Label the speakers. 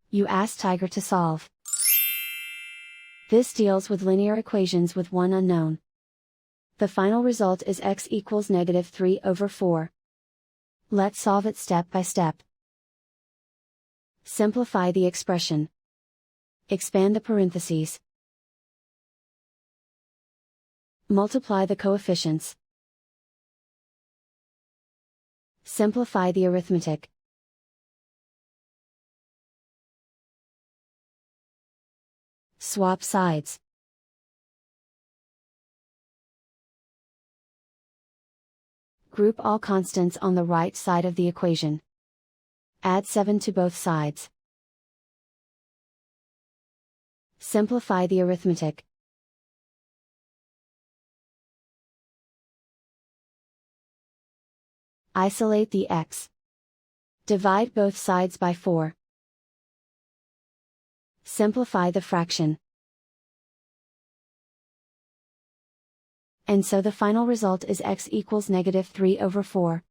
Speaker 1: You ask Tiger to solve. This deals with linear equations with one unknown. The final result is x equals -3/4. Let's solve it step by step. Simplify the expression. Expand the parentheses. Multiply the coefficients. Simplify the arithmetic. Swap sides. Group all constants on the right side of the equation. Add 7 to both sides. Simplify the arithmetic. Isolate the x. Divide both sides by 4. Simplify the fraction. And so the final result is x equals -3/4.